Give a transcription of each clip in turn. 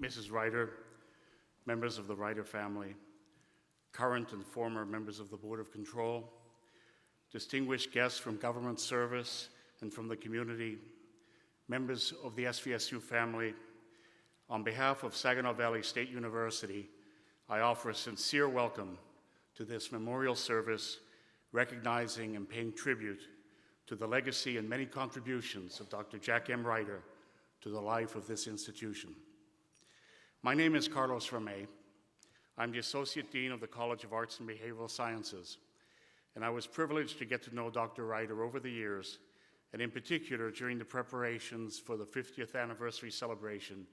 Mrs. Ryder, members of the Ryder family, current and former members of the Board of Control, distinguished guests from government service and from the community, members of the SVSU family, on behalf of Saginaw Valley State University, I offer a sincere welcome to this memorial service, recognizing and paying tribute to the legacy and many contributions of Dr. Jack M. Ryder to the life of this institution. My name is Carlos Ramey. I'm the Associate Dean of the College of Arts and Behavioral Sciences, and I was privileged to get to know Dr. Ryder over the years, and in particular during the preparations for the 50th anniversary celebration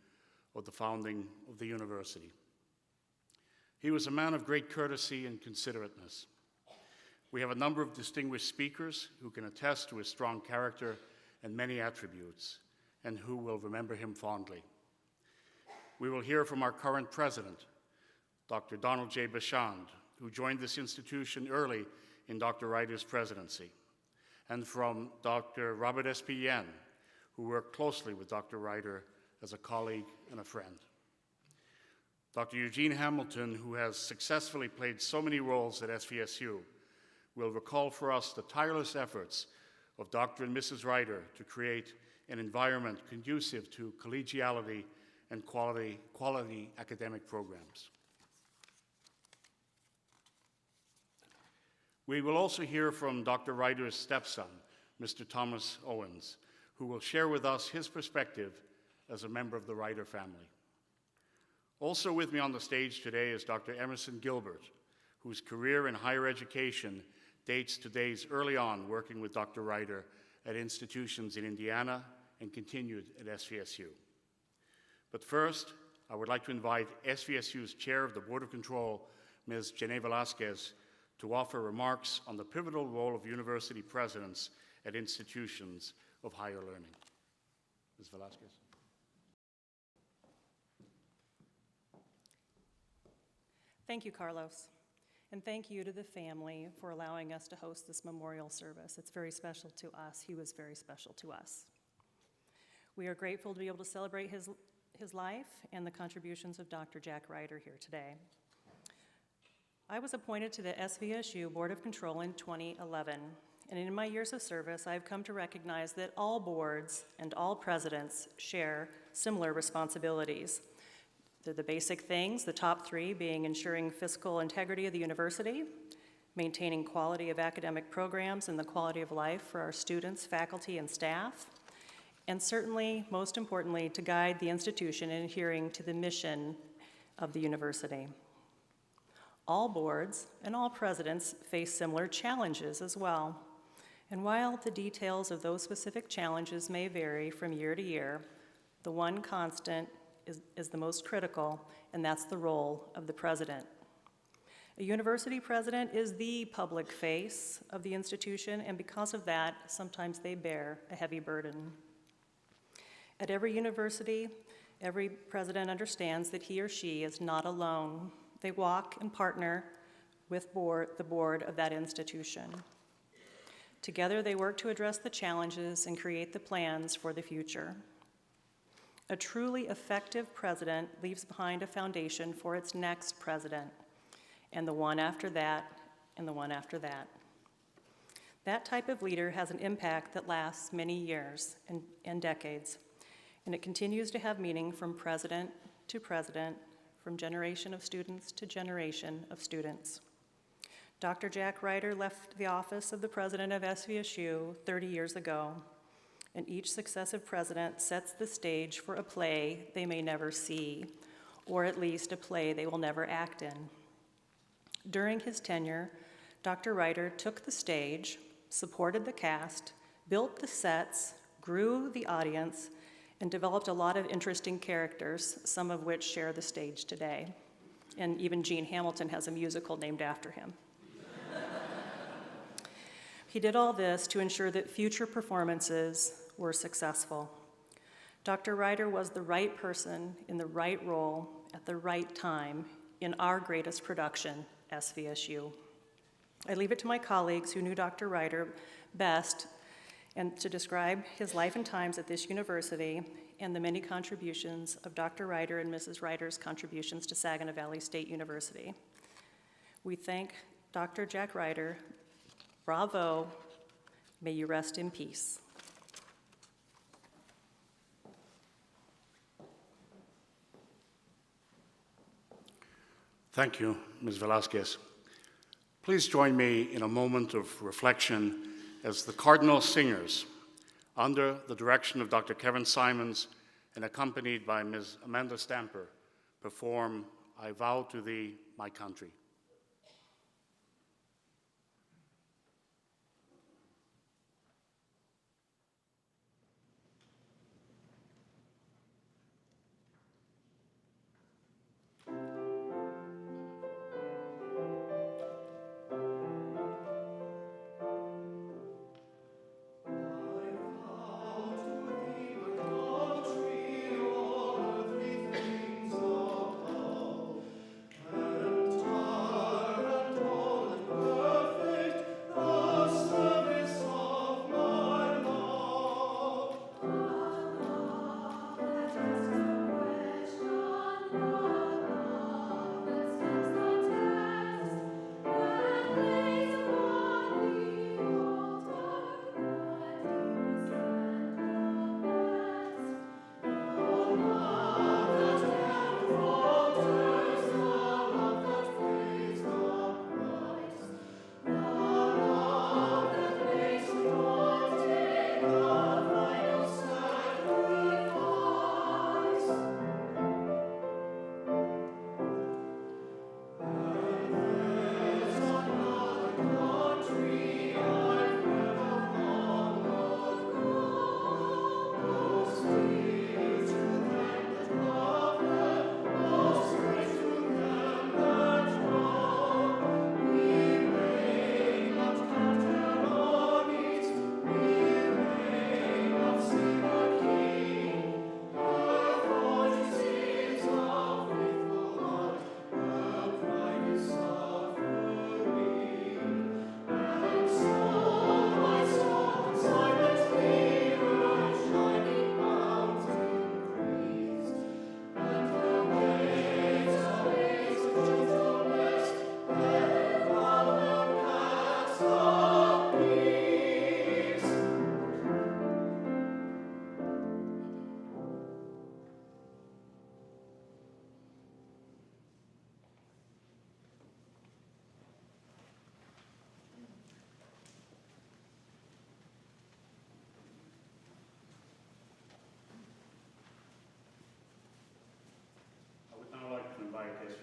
of the founding of the university. He was a man of great courtesy and considerateness. We have a number of distinguished speakers who can attest to his strong character and many attributes, and who will remember him fondly. We will hear from our current president, Dr. Donald J. Bechand, who joined this institution early in Dr. Ryder's presidency, and from Dr. Robert S.P. who worked closely with Dr. Ryder as a colleague and a friend. Dr. Eugene Hamilton, who has successfully played so many roles at SVSU, will recall for us the tireless efforts of Dr. and Mrs. Ryder to create an environment conducive to collegiality and quality academic programs. We will also hear from Dr. Ryder's stepson, Mr. Thomas Owens, who will share with us his perspective as a member of the Ryder family. Also with me on the stage today is Dr. Emerson Gilbert, whose career in higher education dates to days early on working with Dr. Ryder at institutions in Indiana and continued at SVSU. But first, I would like to invite SVSU's Chair of the Board of Control, Ms. Janae Velasquez, to offer remarks on the pivotal role of university presidents at institutions of higher learning. Ms. Velasquez. Thank you, Carlos. And thank you to the family for allowing us to host this memorial service. It's very special to us. He was very special to us. We are grateful to be able to celebrate his life and the contributions of Dr. Jack Ryder here today. I was appointed to the SVSU Board of Control in 2011, and in my years of service, I've come to recognize that all boards and all presidents share similar responsibilities. They're the basic things, the top three being ensuring fiscal integrity of the university, maintaining quality of academic programs and the quality of life for our students, faculty, and staff, and certainly, most importantly, to guide the institution in adhering to the mission of the university. All boards and all presidents face similar challenges as well. And while the details of those specific challenges may vary from year to year, the one constant is the most critical, and that's the role of the president. A university president is the public face of the institution, and because of that, sometimes they bear a heavy burden. At every university, every president understands that he or she is not alone. They walk and partner with the board of that institution. Together, they work to address the challenges and create the plans for the future. A truly effective president leaves behind a foundation for its next president, and the one after that, and the one after that. That type of leader has an impact that lasts many years and decades, and it continues to have meaning from president to president, from generation of students to generation of students. Dr. Jack Ryder left the office of the president of SVSU 30 years ago, and each successive president sets the stage for a play they may never see, or at least a play they will never act in. During his tenure, Dr. Ryder took the stage, supported the cast, built the sets, grew the audience, and developed a lot of interesting characters, some of which share the stage today. And even Gene Hamilton has a musical named after him. He did all this to ensure that future performances were successful. Dr. Ryder was the right person in the right role at the right time in our greatest production, SVSU. I leave it to my colleagues who knew Dr. Ryder best and to describe his life and times at this university and the many contributions of Dr. Ryder and Mrs. Ryder's contributions to Saginaw Valley State University. We thank Dr. Jack Ryder. Bravo. May you rest in peace. Thank you, Ms. Velasquez. Please join me in a moment of reflection as the Cardinal Singers, under the direction of Dr. Kevin Simons and accompanied by Ms. Amanda Stamper, perform I Vow to Thee, My Country.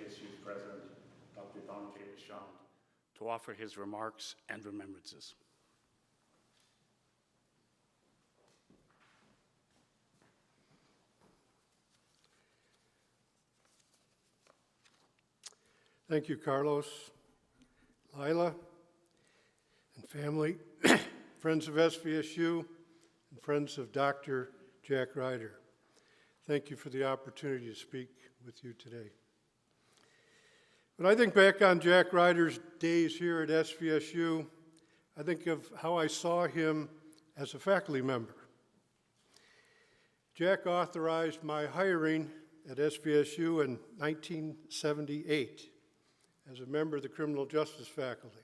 SVSU's President, Dr. Don J. Deschamps, to offer his remarks and remembrances. Thank you, Carlos, Lila, and family, friends of SVSU, and friends of Dr. Jack Ryder. Thank you for the opportunity to speak with you today. When I think back on Jack Ryder's days here at SVSU, I think of how I saw him as a faculty member. Jack authorized my hiring at SVSU in 1978 as a member of the criminal justice faculty.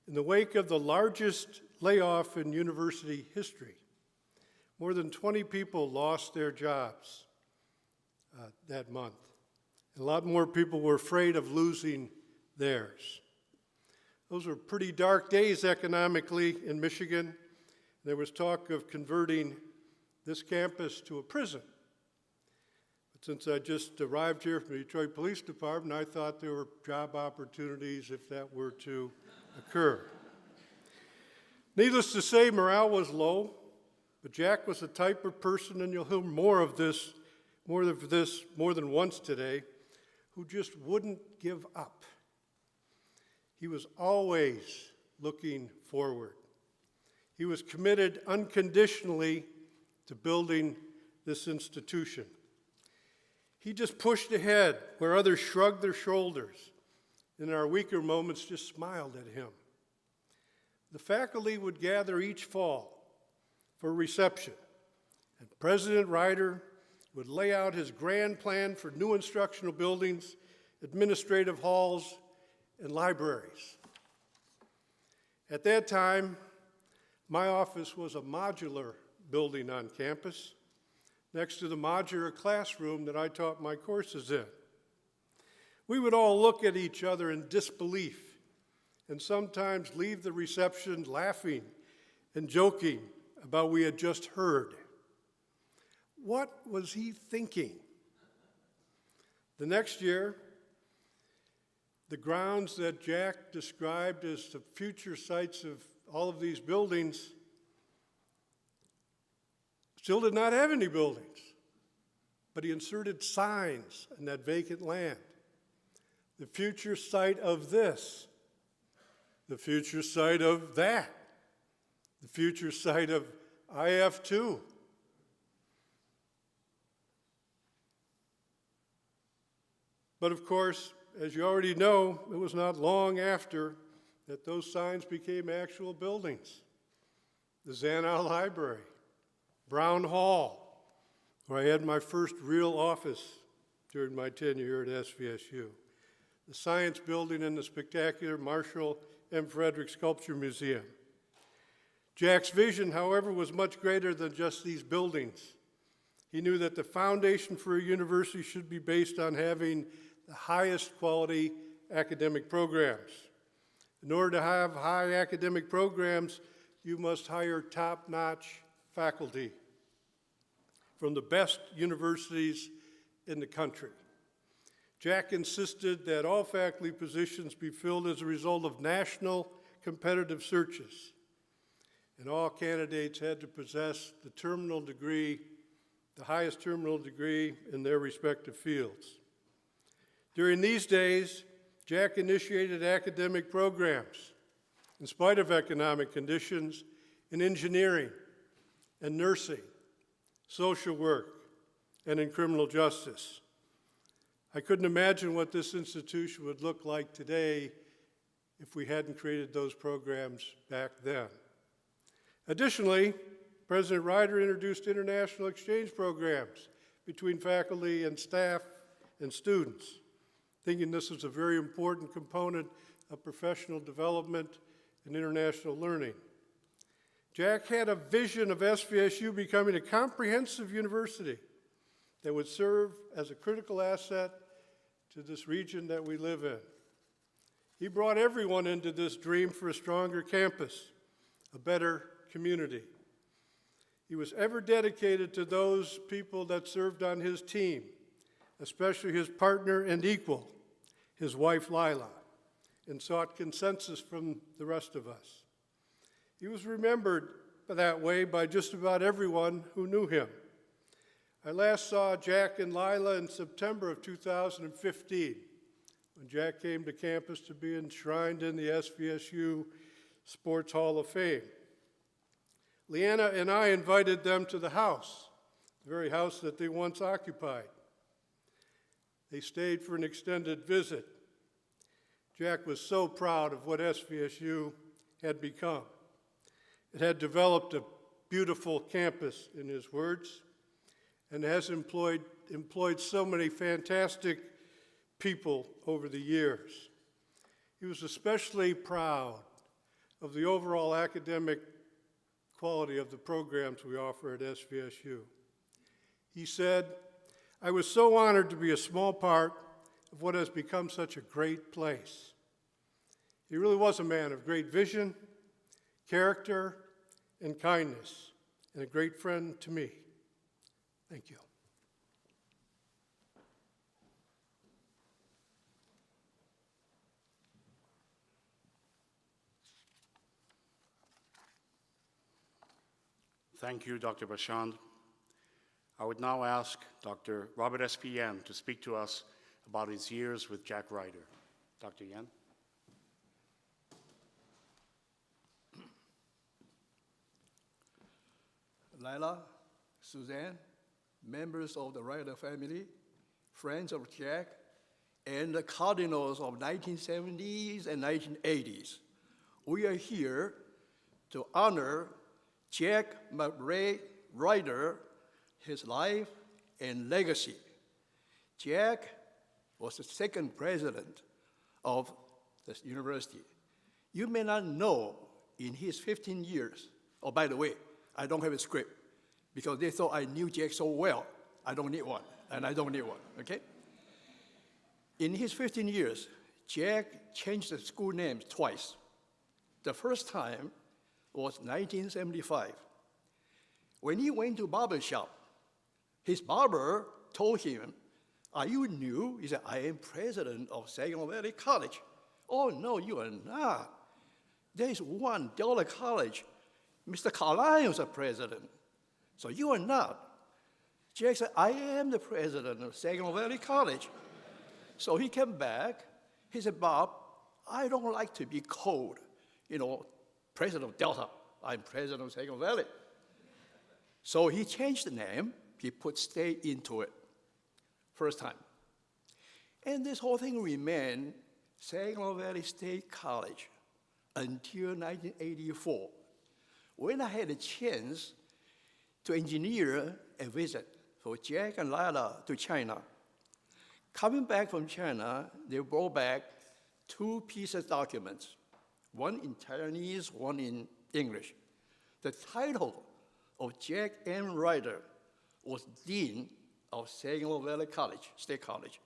In the wake of the largest layoff in university history, more than 20 people lost their jobs that month. A lot more people were afraid of losing theirs. Those were pretty dark days economically in Michigan. There was talk of converting this campus to a prison. But since I just arrived here from the Detroit Police Department, I thought there were job opportunities if that were to occur. Needless to say, morale was low, but Jack was the type of person, and you'll hear more of this more than once today, who just wouldn't give up. He was always looking forward. He was committed unconditionally to building this institution. He just pushed ahead where others shrugged their shoulders, and in our weaker moments just smiled at him. The faculty would gather each fall for a reception, and President Ryder would lay out his grand plan for new instructional buildings, administrative halls, and libraries. At that time, my office was a modular building on campus, next to the modular classroom that I taught my courses in. We would all look at each other in disbelief and sometimes leave the reception laughing and joking about what we had just heard. What was he thinking? The next year, the grounds that Jack described as the future sites of all of these buildings still did not have any buildings, but he inserted signs in that vacant land. The future site of this, the future site of that, the future site of IF2. But of course, as you already know, it was not long after that those signs became actual buildings. The Zanow Library, Brown Hall, where I had my first real office during my tenure at SVSU, the Science Building and the spectacular Marshall M. Frederick Sculpture Museum. Jack's vision, however, was much greater than just these buildings. He knew that the foundation for a university should be based on having the highest quality academic programs. In order to have high academic programs, you must hire top-notch faculty from the best universities in the country. Jack insisted that all faculty positions be filled as a result of national competitive searches, and all candidates had to possess the terminal degree, the highest terminal degree in their respective fields. During these days, Jack initiated academic programs, in spite of economic conditions, in engineering and nursing, social work, and in criminal justice. I couldn't imagine what this institution would look like today if we hadn't created those programs back then. Additionally, President Ryder introduced international exchange programs between faculty and staff and students, thinking this was a very important component of professional development and international learning. Jack had a vision of SVSU becoming a comprehensive university that would serve as a critical asset to this region that we live in. He brought everyone into this dream for a stronger campus, a better community. He was ever dedicated to those people that served on his team, especially his partner and equal, his wife Lila, and sought consensus from the rest of us. He was remembered that way by just about everyone who knew him. I last saw Jack and Lila in September of 2015, when Jack came to campus to be enshrined in the SVSU Sports Hall of Fame. Leanna and I invited them to the house, the very house that they once occupied. They stayed for an extended visit. Jack was so proud of what SVSU had become. It had developed a beautiful campus, in his words, and has employed so many fantastic people over the years. He was especially proud of the overall academic quality of the programs we offer at SVSU. He said, "I was so honored to be a small part of what has become such a great place." He really was a man of great vision, character, and kindness, and a great friend to me. Thank you. Thank you, Dr. Bashand. I would now ask Dr. Robert S. P. Yen to speak to us about his years with Jack Ryder. Dr. Yen. Lila, Suzanne, members of the Ryder family, friends of Jack, and the cardinals of 1970s and 1980s. We are here to honor Jack McRae Ryder, his life and legacy. Jack was the second president of this university. You may not know in his 15 years, oh, by the way, I don't have a script because they thought I knew Jack so well. I don't need one, and I don't need one, okay? In his 15 years, Jack changed the school names twice. The first time was 1975. When he went to barber shop, his barber told him, "Are you new?" He said, "I am president of Saginaw Valley College." "Oh, no, you are not. There is $1 college. Mr. Carlisle is the president. So you are not." Jack said, "I am the president of Saginaw Valley College." So he came back. He said, "Bob, I don't like to be called, president of Delta. I'm president of Saginaw Valley." So he changed the name. He put state into it. First time. And this whole thing remained Saginaw Valley State College until 1984, when I had a chance to engineer a visit for Jack and Ryder to China. Coming back from China, they brought back 2 pieces of documents, one in Chinese, one in English. The title of Jack M. Ryder was Dean of Saginaw Valley College, State College.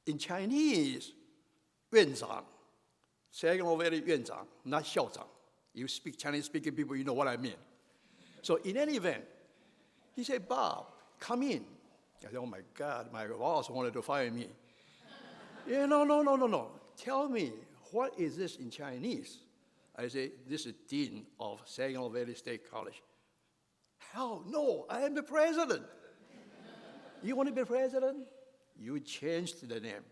In Chinese, 院长, Saginaw Valley 院长, not 校长. You speak Chinese-speaking people, you know what I mean. So in any event, he said, "Bob, come in." I said, "Oh my God, my boss wanted to fire me." "Yeah, no. Tell me, what is this in Chinese?" I said, "This is Dean of Saginaw Valley State College." "Hell no, I am the president." "You want to be president? You changed the name."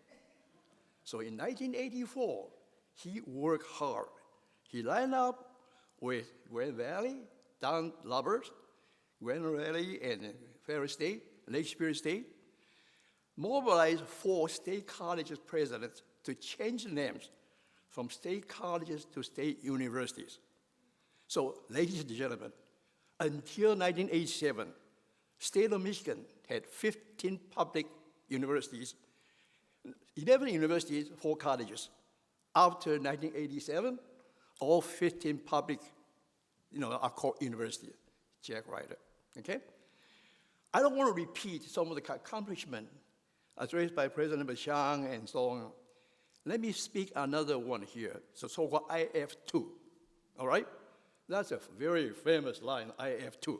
So in 1984, he worked hard. He lined up with Grand Valley, Don Roberts, Grand Valley and Ferris State, Lake Superior State, mobilized 4 state colleges presidents to change the names from state colleges to state universities. So, ladies and gentlemen, until 1987, state of Michigan had 15 public universities, 11 universities, 4 colleges. After 1987, all 15 public, are called universities. Jack Ryder, okay? I don't want to repeat some of the accomplishments addressed by President Bashang and so on. Let me speak another one here, so-called IF2, all right? That's a very famous line, IF2.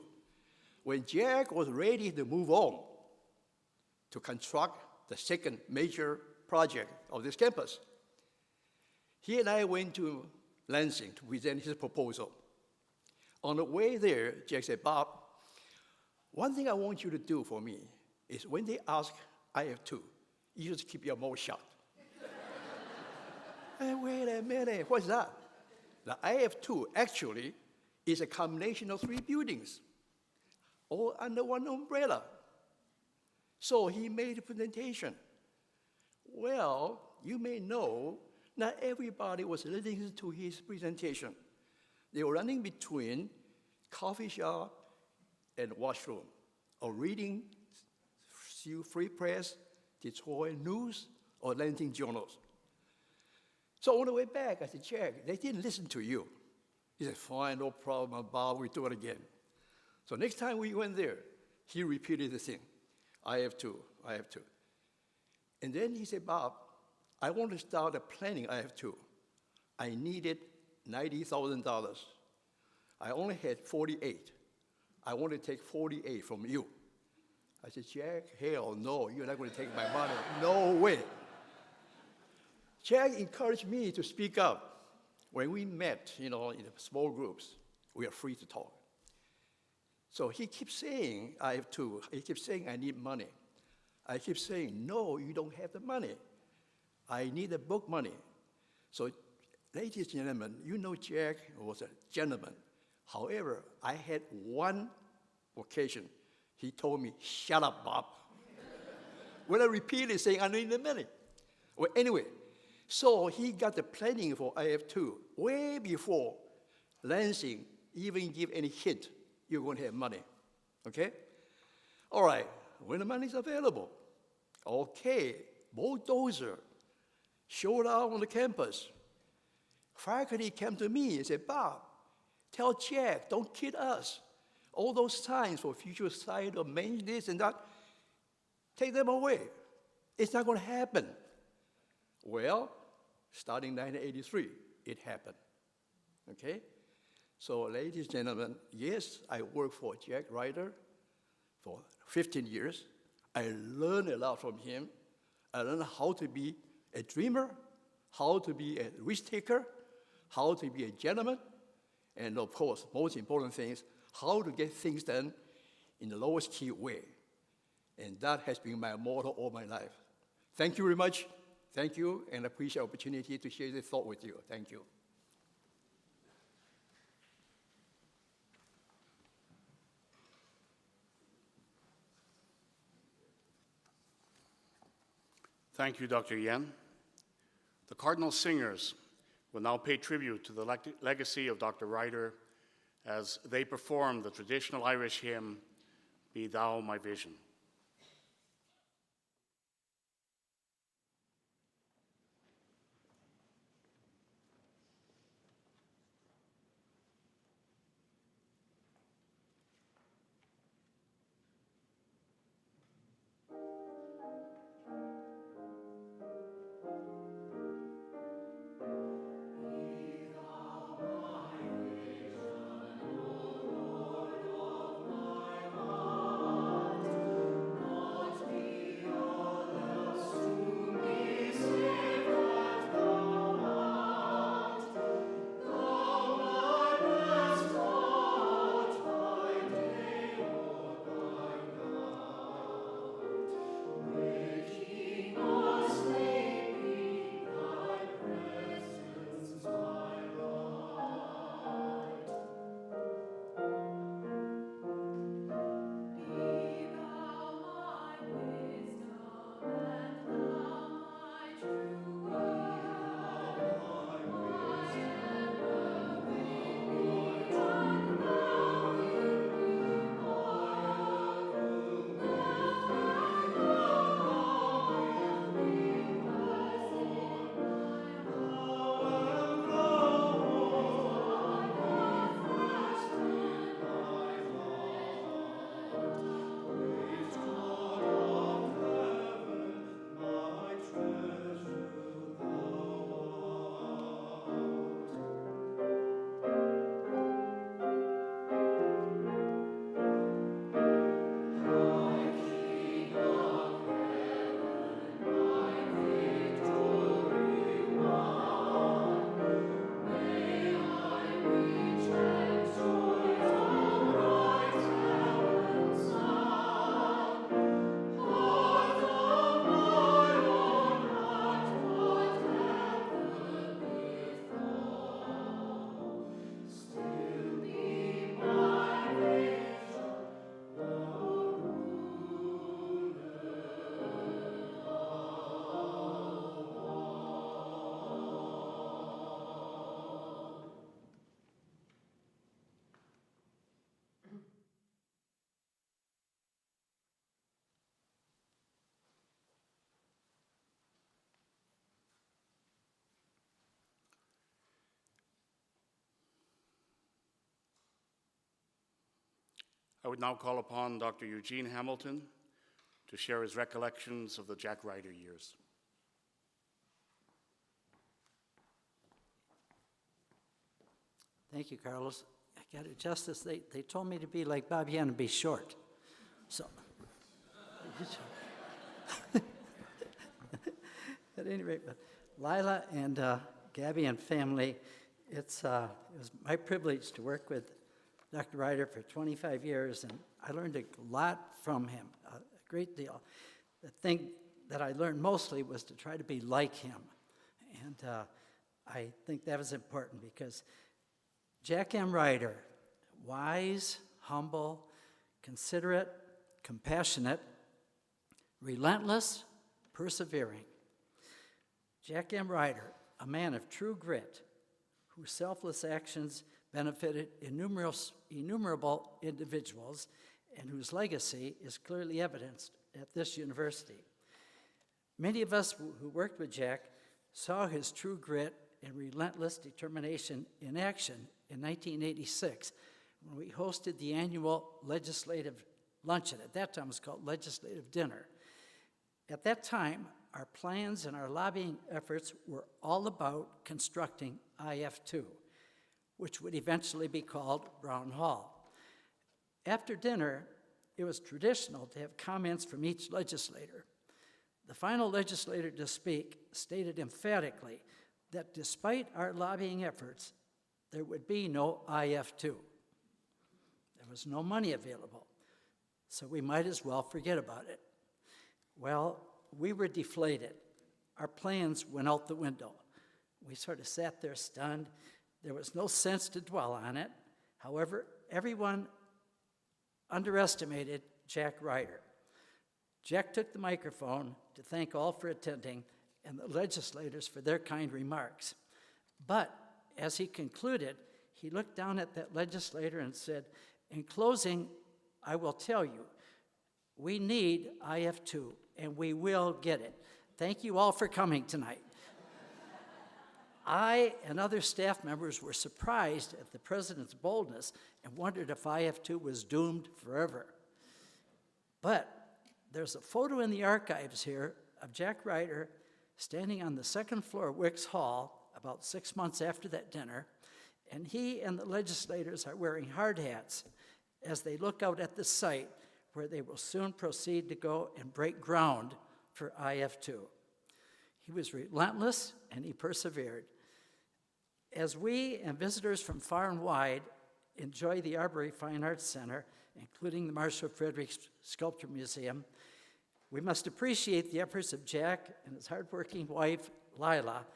When Jack was ready to move on to construct the second major project of this campus, he and I went to Lansing to present his proposal. On the way there, Jack said, "Bob, one thing I want you to do for me is when they ask IF2, you just keep your mouth shut." Hey, wait a minute, what's that? The IF2 actually is a combination of 3 buildings, all under one umbrella. So he made a presentation. Well, you may know not everybody was listening to his presentation. They were running between coffee shop and washroom, or reading Free Press, Detroit News, or Lansing journals. So on the way back, I said, "Jack, they didn't listen to you." He said, "Fine, no problem, Bob, we'll do it again." So next time we went there, he repeated the thing, IF2. And then he said, "Bob, I want to start a planning IF2. I needed $90,000. I only had 48. I want to take 48 from you." I said, "Jack, hell no, you're not going to take my money. No way." Jack encouraged me to speak up. When we met, in small groups, we are free to talk. So he keeps saying, IF2. He keeps saying, "I need money." I keep saying, "No, you don't have the money. I need the book money." So, ladies and gentlemen, Jack was a gentleman. However, I had one occasion. He told me, "Shut up, Bob." When I repeated saying, "I need the money." Well, anyway, so he got the planning for IF2 way before Lansing even give any hint you're going to have money, okay? All right, when the money's available, okay, bulldozer showed up on the campus. Faculty came to me and said, Bob, tell Jack, don't kid us. All those signs for future site or main this and that, take them away. It's not going to happen. Well, starting 1983, it happened. Okay? So, ladies and gentlemen, yes, I worked for Jack Ryder for 15 years. I learned a lot from him. I learned how to be a dreamer, how to be a risk taker, how to be a gentleman, and of course, most important thing is how to get things done in the lowest key way. And that has been my motto all my life. Thank you very much. Thank you, and I appreciate the opportunity to share this thought with you. Thank you. Thank you, Dr. Yen. The Cardinal Singers will now pay tribute to the legacy of Dr. Ryder as they perform the traditional Irish hymn, Be Thou My Vision. I would now call upon Dr. Eugene Hamilton to share his recollections of the Jack Ryder years. Thank you, Carlos. I got to adjust this. They told me to be like Bob Yen and be short. So, at any rate, but Lila and Gabby and family, it was my privilege to work with Dr. Ryder for 25 years, and I learned a lot from him, a great deal. The thing that I learned mostly was to try to be like him, and I think that was important because Jack M. Ryder, wise, humble, considerate, compassionate, relentless, persevering. Jack M. Ryder, a man of true grit, whose selfless actions benefited innumerable individuals and whose legacy is clearly evidenced at this university. Many of us who worked with Jack saw his true grit and relentless determination in action in 1986 when we hosted the annual legislative luncheon. At that time, it was called Legislative Dinner. At that time, our plans and our lobbying efforts were all about constructing IF2, which would eventually be called Brown Hall. After dinner, it was traditional to have comments from each legislator. The final legislator to speak stated emphatically that despite our lobbying efforts, there would be no IF2. There was no money available, so we might as well forget about it. Well, we were deflated. Our plans went out the window. We sort of sat there stunned. There was no sense to dwell on it. However, everyone underestimated Jack Ryder. Jack took the microphone to thank all for attending and the legislators for their kind remarks. But as he concluded, he looked down at that legislator and said, "In closing, I will tell you, we need IF2, and we will get it. Thank you all for coming tonight." I and other staff members were surprised at the president's boldness and wondered if IF2 was doomed forever. But there's a photo in the archives here of Jack Ryder standing on the second floor of Wicks Hall about 6 months after that dinner, and he and the legislators are wearing hard hats as they look out at the site where they will soon proceed to go and break ground for IF2. He was relentless and he persevered. As we and visitors from far and wide enjoy the Arbory Fine Arts Center, including the Marshall Frederick Sculpture Museum, we must appreciate the efforts of Jack and his hardworking wife, Lila,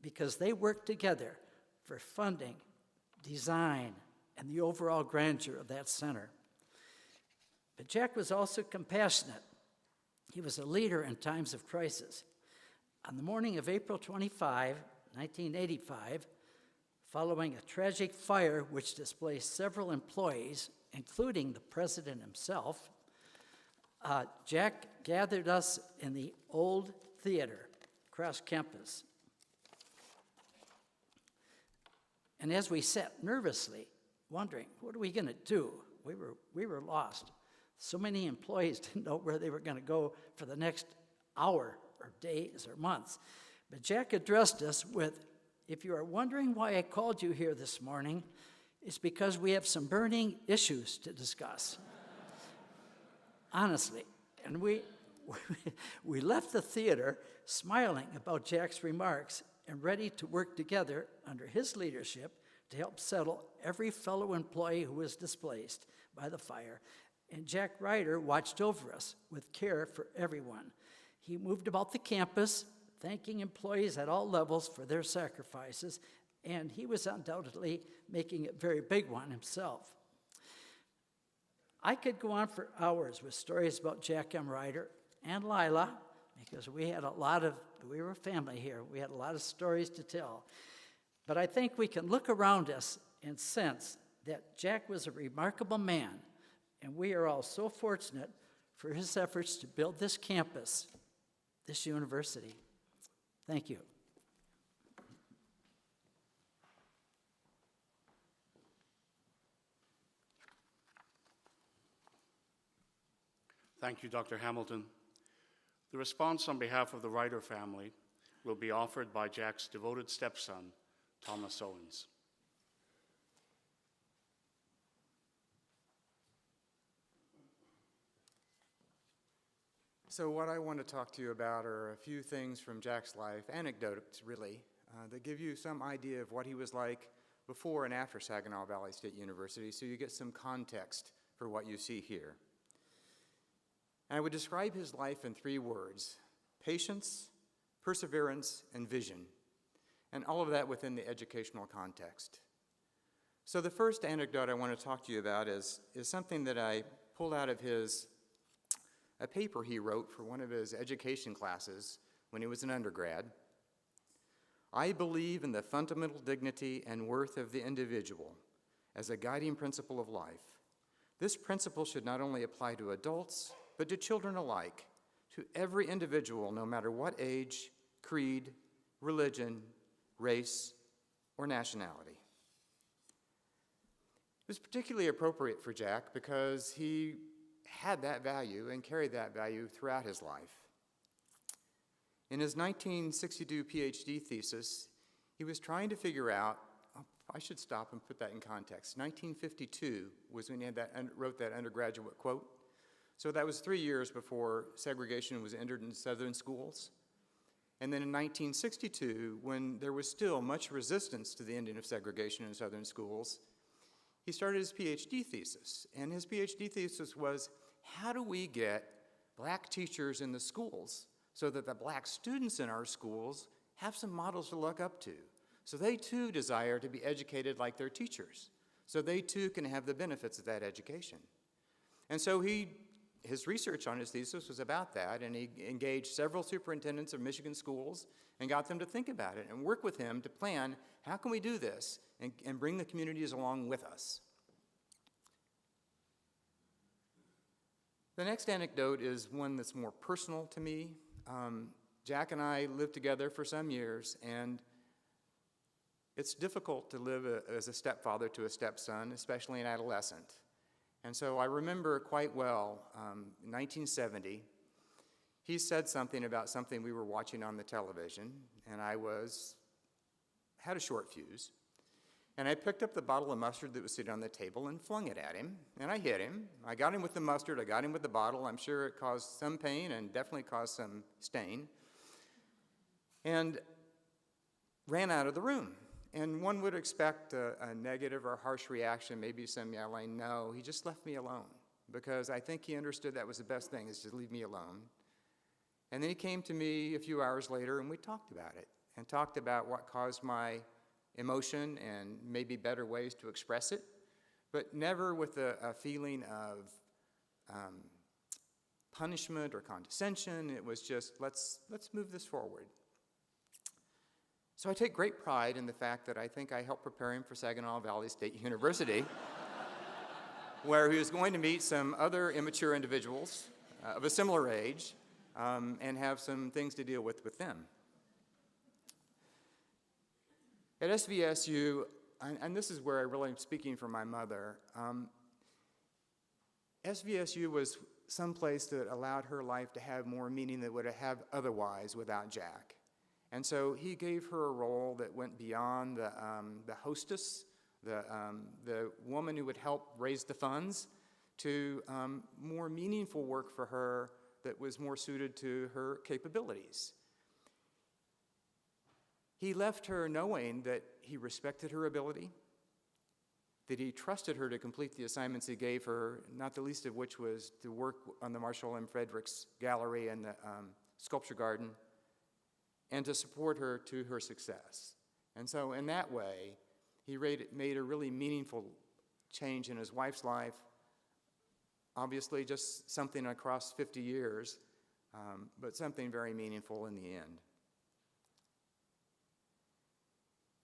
because they worked together for funding, design, and the overall grandeur of that center. But Jack was also compassionate. He was a leader in times of crisis. On the morning of April 25, 1985, following a tragic fire which displaced several employees, including the president himself, Jack gathered us in the old theater across campus. And as we sat nervously, wondering, what are we going to do? We were lost. So many employees didn't know where they were going to go for the next hour or days or months. But Jack addressed us with, "If you are wondering why I called you here this morning, it's because we have some burning issues to discuss." Honestly. And we left the theater smiling about Jack's remarks and ready to work together under his leadership to help settle every fellow employee who was displaced by the fire. And Jack Ryder watched over us with care for everyone. He moved about the campus, thanking employees at all levels for their sacrifices, and he was undoubtedly making a very big one himself. I could go on for hours with stories about Jack M. Ryder and Lila, because we were a family here. We had a lot of stories to tell. But I think we can look around us and sense that Jack was a remarkable man, and we are all so fortunate for his efforts to build this campus, this university. Thank you. Thank you, Dr. Hamilton. The response on behalf of the Ryder family will be offered by Jack's devoted stepson, Thomas Owens. So what I want to talk to you about are a few things from Jack's life, anecdotes really, that give you some idea of what he was like before and after Saginaw Valley State University, so you get some context for what you see here. And I would describe his life in 3 words: patience, perseverance, and vision, and all of that within the educational context. So the first anecdote I want to talk to you about is something that I pulled out of a paper he wrote for one of his education classes when he was an undergrad. "I believe in the fundamental dignity and worth of the individual as a guiding principle of life. This principle should not only apply to adults, but to children alike, to every individual, no matter what age, creed, religion, race, or nationality. It was particularly appropriate for Jack because he had that value and carried that value throughout his life. In his 1962 PhD thesis, he was trying to figure out, I should stop and put that in context. 1952 was when he wrote that undergraduate quote. So that was 3 years before segregation was entered in Southern schools. And then in 1962, when there was still much resistance to the ending of segregation in Southern schools, he started his PhD thesis. And his PhD thesis was, how do we get black teachers in the schools so that the black students in our schools have some models to look up to? So they too desire to be educated like their teachers. So they too can have the benefits of that education. And so his research on his thesis was about that, and he engaged several superintendents of Michigan schools and got them to think about it and work with him to plan, how can we do this and bring the communities along with us? The next anecdote is one that's more personal to me. Jack and I lived together for some years, and it's difficult to live as a stepfather to a stepson, especially an adolescent. And so I remember quite well, in 1970, he said something about something we were watching on the television, and I had a short fuse. And I picked up the bottle of mustard that was sitting on the table and flung it at him, and I hit him. I got him with the mustard, I got him with the bottle. I'm sure it caused some pain and definitely caused some stain. And ran out of the room. And one would expect a negative or harsh reaction, maybe some yelling. No, he just left me alone, because I think he understood that was the best thing, is to leave me alone. And then he came to me a few hours later, and we talked about it, and talked about what caused my emotion and maybe better ways to express it, but never with a feeling of punishment or condescension. It was just, let's move this forward. So I take great pride in the fact that I think I helped prepare him for Saginaw Valley State University, where he was going to meet some other immature individuals of a similar age and have some things to deal with them. At SVSU, and this is where I really am speaking for my mother, SVSU was someplace that allowed her life to have more meaning than it would have otherwise without Jack. And so he gave her a role that went beyond the hostess, the woman who would help raise the funds, to more meaningful work for her that was more suited to her capabilities. He left her knowing that he respected her ability, that he trusted her to complete the assignments he gave her, not the least of which was to work on the Marshall M. Fredericks Gallery and the Sculpture Garden, and to support her to her success. And so in that way, he made a really meaningful change in his wife's life, obviously just something across 50 years, but something very meaningful in the end.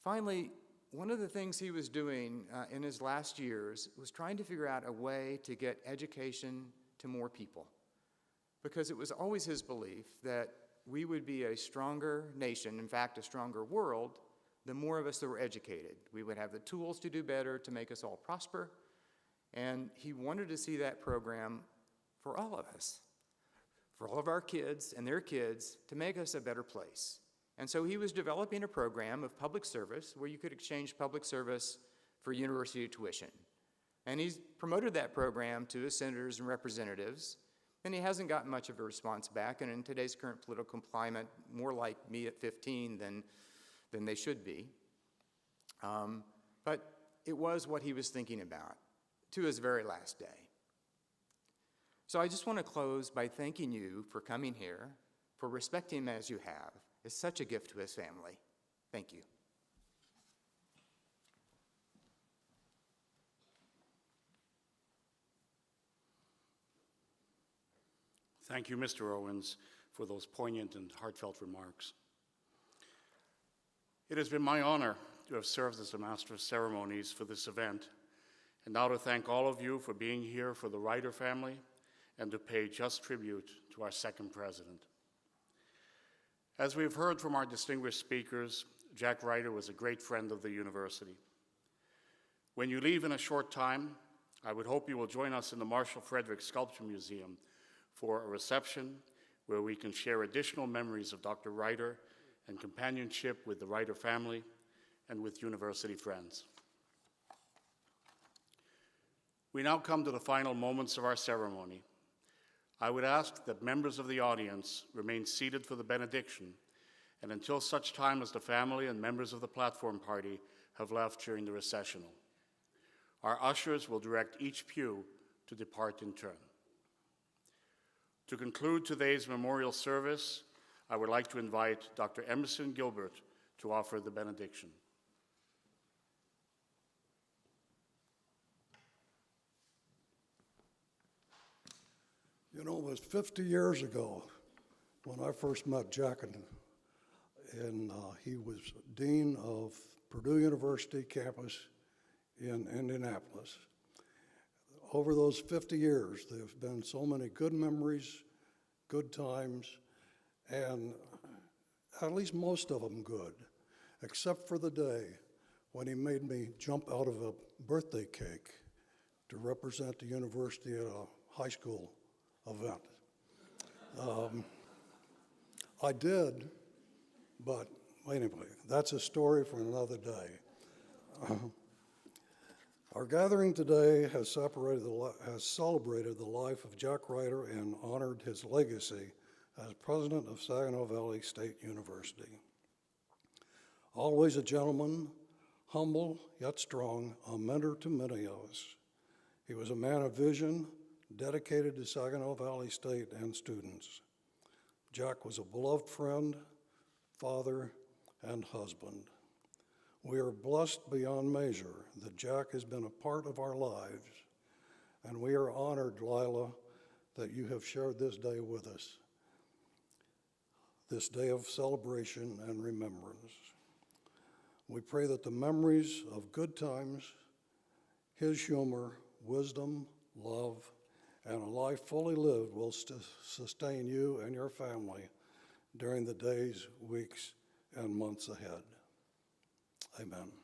Finally, one of the things he was doing in his last years was trying to figure out a way to get education to more people, because it was always his belief that we would be a stronger nation, in fact, a stronger world, the more of us that were educated. We would have the tools to do better, to make us all prosper, and he wanted to see that program for all of us, for all of our kids and their kids, to make us a better place. And so he was developing a program of public service where you could exchange public service for university tuition. And he's promoted that program to his senators and representatives, and he hasn't gotten much of a response back. And in today's current political climate, more like me at 15 than they should be. But it was what he was thinking about to his very last day. So I just want to close by thanking you for coming here, for respecting him as you have. It's such a gift to his family. Thank you. Thank you, Mr. Owens, for those poignant and heartfelt remarks. It has been my honor to have served as the Master of Ceremonies for this event, And now to thank all of you for being here for the Ryder family and to pay just tribute to our second president. As we've heard from our distinguished speakers, Jack Ryder was a great friend of the university. When you leave in a short time, I would hope you will join us in the Marshall Frederick Sculpture Museum for a reception where we can share additional memories of Dr. Ryder and companionship with the Ryder family and with university friends. We now come to the final moments of our ceremony. I would ask that members of the audience remain seated for the benediction and until such time as the family and members of the platform party have left during the recessional. Our ushers will direct each pew to depart in turn. To conclude today's memorial service, I would like to invite Dr. Emerson Gilbert to offer the benediction. You know, it was 50 years ago when I first met Jack, and he was dean of Purdue University campus in Indianapolis. Over those 50 years, there have been so many good memories, good times, and at least most of them good, except for the day when he made me jump out of a birthday cake to represent the university at a high school event. I did, but anyway, that's a story for another day. Our gathering today has celebrated the life of Jack Ryder and honored his legacy as president of Saginaw Valley State University. Always a gentleman, humble yet strong, a mentor to many of us. He was a man of vision, dedicated to Saginaw Valley State and students. Jack was a beloved friend, father, and husband. We are blessed beyond measure that Jack has been a part of our lives, and we are honored, Lila, that you have shared this day with us, this day of celebration and remembrance. We pray that the memories of good times, his humor, wisdom, love, and a life fully lived will sustain you and your family during the days, weeks, and months ahead. Amen.